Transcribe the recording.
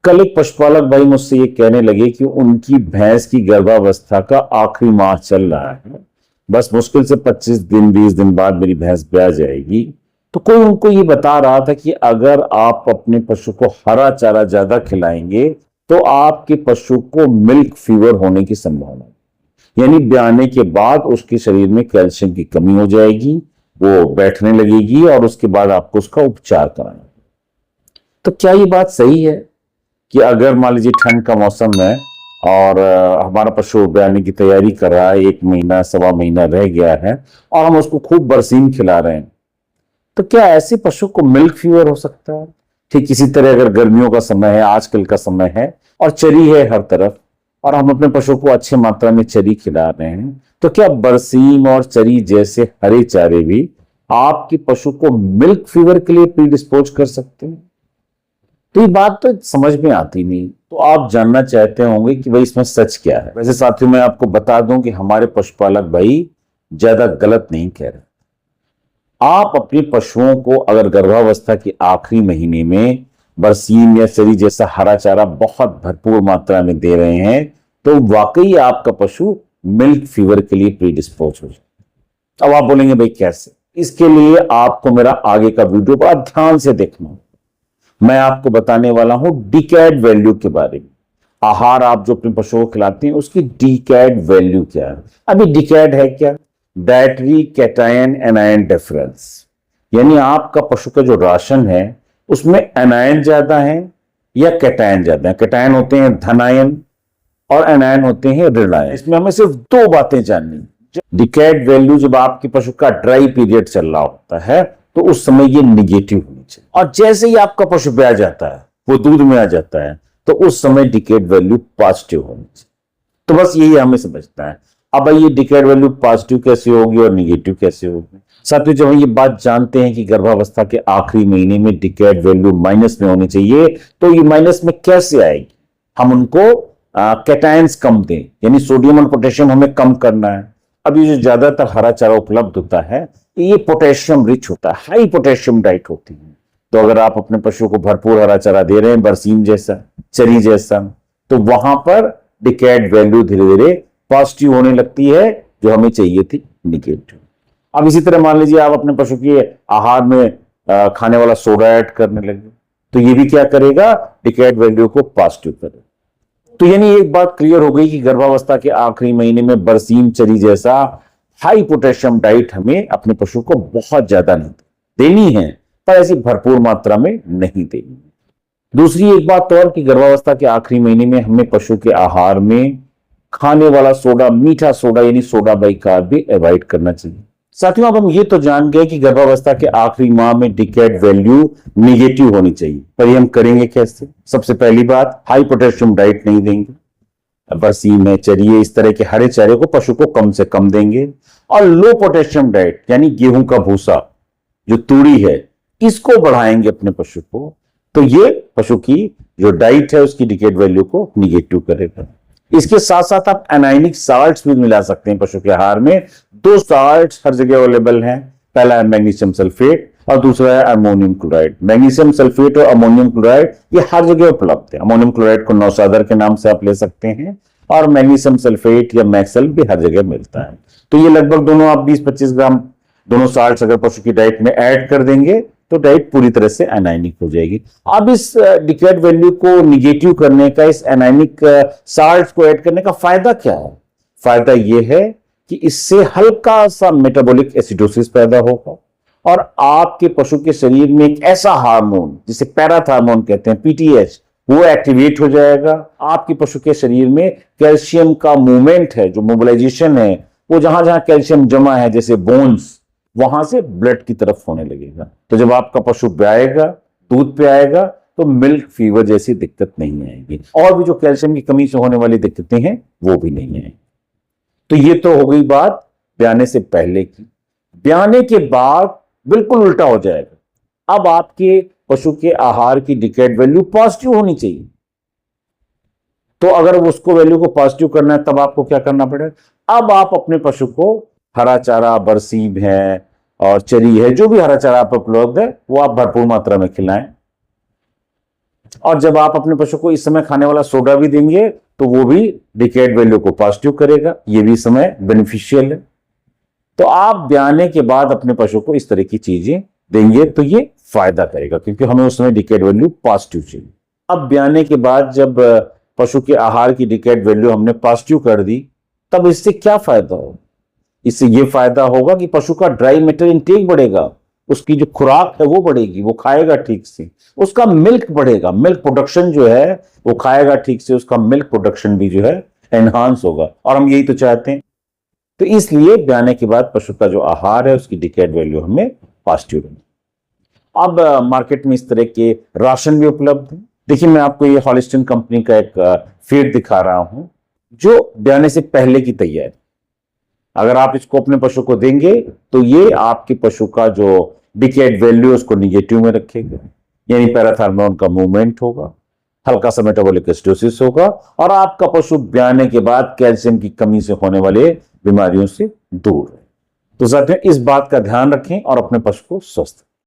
कल एक पशुपालक भाई मुझसे ये कहने लगे कि उनकी भैंस की गर्भावस्था का आखिरी माह चल रहा है, बस मुश्किल से 25 दिन 20 दिन बाद मेरी भैंस ब्याह जाएगी। तो कोई उनको ये बता रहा था कि अगर आप अपने पशु को हरा चारा ज्यादा खिलाएंगे तो आपके पशु को मिल्क फीवर होने की संभावना है, यानी ब्याने के बाद उसके शरीर में कैल्शियम की कमी हो जाएगी, वो बैठने लगेगी और उसके बाद आपको उसका उपचार कराना। तो क्या ये बात सही है कि अगर मान लीजिए ठंड का मौसम है और हमारा पशु ब्याने की तैयारी कर रहा है, 1 महीना 1.25 महीना रह गया है और हम उसको खूब बरसीन खिला रहे हैं, तो क्या ऐसे पशु को मिल्क फीवर हो सकता है? ठीक इसी तरह अगर गर्मियों का समय है, आजकल का समय है और चरी है हर तरफ और हम अपने पशु को अच्छी मात्रा में चरी खिला रहे हैं, तो क्या बरसीन और चरी जैसे हरे चारे भी आपके पशु को मिल्क फीवर के लिए प्रीडिस्पोज कर सकते हैं? तो ये बात तो समझ में आती नहीं। तो आप जानना चाहते होंगे कि भाई इसमें सच क्या है। वैसे साथियों मैं आपको बता दूं कि हमारे पशुपालक भाई ज्यादा गलत नहीं कह रहे। आप अपने पशुओं को अगर गर्भावस्था के आखिरी महीने में बरसीन या चरी जैसा हरा चारा बहुत भरपूर मात्रा में दे रहे हैं तो वाकई आपका पशु मिल्क फीवर के लिए प्रीडिस्पोज हो जाए। अब आप बोलेंगे भाई कैसे? इसके लिए आपको मेरा आगे का वीडियो बड़ा ध्यान से देखना। मैं आपको बताने वाला हूं डिकैड वैल्यू के बारे में। आहार आप जो अपने पशुओं को खिलाते हैं उसकी डिकैड वैल्यू क्या है। अभी डिकैड है क्या? डायटरी कैटायन एनायन डिफरेंस, यानी आपका पशु का जो राशन है उसमें एनायन ज्यादा है या कैटायन ज्यादा है। कैटायन होते हैं धनायन और एनायन होते हैं ऋणायन। इसमें हमें सिर्फ 2 बातें जाननी। डिकैड वैल्यू जब आपके पशु का ड्राई पीरियड चल रहा होता है तो उस समय ये निगेटिव होनी चाहिए, और जैसे ही आपका पशु ब्याह जाता है, वो दूध में आ जाता है, तो उस समय डिकैड वैल्यू पॉजिटिव होनी चाहिए। तो बस यही हमें समझना है। अब ये डिकैड वैल्यू पॉजिटिव कैसे होगी और निगेटिव कैसे होगी? साथियों जब हम ये बात जानते हैं कि गर्भावस्था के आखिरी महीने में डिकैड वैल्यू माइनस में होनी चाहिए, तो ये माइनस में कैसे आएगी? हम उनको कैटायंस कम दें, यानी सोडियम और पोटेशियम हमें कम करना है। अब ये जो ज्यादातर हरा चारा उपलब्ध होता है ये पोटेशियम रिच होता है, हाई पोटेशियम डाइट होती है। तो अगर आप अपने पशु को भरपूर हरा चारा दे रहे हैं, बरसीन जैसा चरी जैसा, तो वहां पर डिकैड वैल्यू धीरे धीरे पॉजिटिव होने लगती है, जो हमें चाहिए थी निगेटिव। अब इसी तरह मान लीजिए आप अपने पशु के आहार में खाने वाला सोडा ऐड करने लगे, तो ये भी क्या करेगा? डिकैड वैल्यू को पॉजिटिव करेगा। तो यानी एक बात क्लियर हो गई कि गर्भावस्था के आखिरी महीने में बरसीन चरी जैसा हाई पोटेशियम डाइट हमें अपने पशु को बहुत ज्यादा नहीं देनी है, पर ऐसी भरपूर मात्रा में नहीं देनी। दूसरी एक बात और कि गर्भावस्था के आखिरी महीने में हमें पशु के आहार में खाने वाला सोडा, मीठा सोडा यानी सोडा बाइकार्ब भी अवॉइड करना चाहिए। साथियों अब हम ये तो जान गए कि गर्भावस्था के आखिरी माह में डिकैड वैल्यू निगेटिव होनी चाहिए, पर ये हम करेंगे कैसे? सबसे पहली बात, हाई पोटेशियम डाइट नहीं देंगे। बरसीन है, चरिए, इस तरह के हरे चारे को पशु को कम से कम देंगे। और लो पोटेशियम डाइट यानी गेहूं का भूसा, जो तूड़ी है, इसको बढ़ाएंगे अपने पशु को, तो ये पशु की जो डाइट है उसकी डिकैड वैल्यू को निगेटिव करेगा। इसके साथ साथ आप एनाइनिक साल्ट्स भी मिला सकते हैं पशु के आहार में। 2 साल्ट्स हर जगह अवेलेबल हैं। पहला है मैग्नीशियम सल्फेट और दूसरा है अमोनियम क्लोराइड। मैग्नीशियम सल्फेट और अमोनियम क्लोराइड ये हर जगह उपलब्ध है। अमोनियम क्लोराइड को नौसादर के नाम से आप ले सकते हैं और मैग्नीशियम सल्फेट या मैक्सल भी हर जगह मिलता है। तो ये लगभग दोनों आप 20-25 ग्राम दोनों साल्ट्स अगर पशु की डाइट में ऐड कर देंगे तो डाइट पूरी तरह से एनाइनिक हो जाएगी। अब इस डिकैड वैल्यू को निगेटिव करने का, इस एनाइनिक साल्ट्स को ऐड करने का फायदा क्या है? फायदा यह है कि इससे हल्का सा मेटाबॉलिक एसिडोसिस पैदा होगा और आपके पशु के शरीर में एक ऐसा हार्मोन जिसे पैराथार्मोन कहते हैं, पीटीएच, वो एक्टिवेट हो जाएगा। आपके पशु के शरीर में कैल्शियम का मूवमेंट है, जो मोबिलाइजेशन है, वो जहां जहां कैल्शियम जमा है जैसे बोन्स, वहां से ब्लड की तरफ होने लगेगा। तो जब आपका पशु ब्याएगा, दूध पे आएगा, तो मिल्क फीवर जैसी दिक्कत नहीं आएगी और भी जो कैल्शियम की कमी से होने वाली दिक्कतें हैं वो भी नहीं आएगी। तो ये तो हो गई बात ब्याने से पहले की। ब्याने के बाद बिल्कुल उल्टा हो जाएगा। अब आपके पशु के आहार की डिकैड वैल्यू पॉजिटिव होनी चाहिए। तो अगर उसको वैल्यू को पॉजिटिव करना है तब आपको क्या करना पड़ेगा? अब आप अपने पशु को हरा चारा, बरसीन है और चरी है, जो भी हरा चारा आप उपलब्ध है वो आप भरपूर मात्रा में खिलाएं। और जब आप अपने पशु को इस समय खाने वाला सोडा भी देंगे तो वो भी डिकेड वैल्यू को पॉजिटिव करेगा, ये भी समय बेनिफिशियल है। तो आप ब्याने के बाद अपने पशु को इस तरह की चीजें देंगे तो ये फायदा करेगा, क्योंकि हमें उस समय डिकेड वैल्यू पॉजिटिव चाहिए। अब ब्याने के बाद जब पशु के आहार की डिकेड वैल्यू हमने पॉजिटिव कर दी, तब इससे क्या फायदा होगा? इससे ये फायदा होगा कि पशु का ड्राई मैटर इंटेक बढ़ेगा, उसकी जो खुराक है वो बढ़ेगी, वो खाएगा ठीक से, उसका मिल्क बढ़ेगा, मिल्क प्रोडक्शन जो है वो खाएगा ठीक से, उसका मिल्क प्रोडक्शन भी जो है एनहांस होगा, और हम यही तो चाहते हैं। तो इसलिए ब्याने के बाद पशु का जो आहार है उसकी डिकेड वैल्यू हमें पॉजिटिव रखनी। अब मार्केट में इस तरह के राशन भी उपलब्ध है। देखिए, मैं आपको ये हॉलिस्टिन कंपनी का एक फीड दिखा रहा हूं जो ब्याने से पहले की तैयारी। अगर आप इसको अपने पशु को देंगे तो ये आपके पशु का जो डिकेड वैल्यू उसको निगेटिव में रखेगा, यानी पैराथर्मोन का मूवमेंट होगा, हल्का सा मेटाबॉलिक एसिडोसिस होगा, और आपका पशु ब्याने के बाद कैल्शियम की कमी से होने वाले बीमारियों से दूर है। तो साथियों, इस बात का ध्यान रखें और अपने पशु को स्वस्थ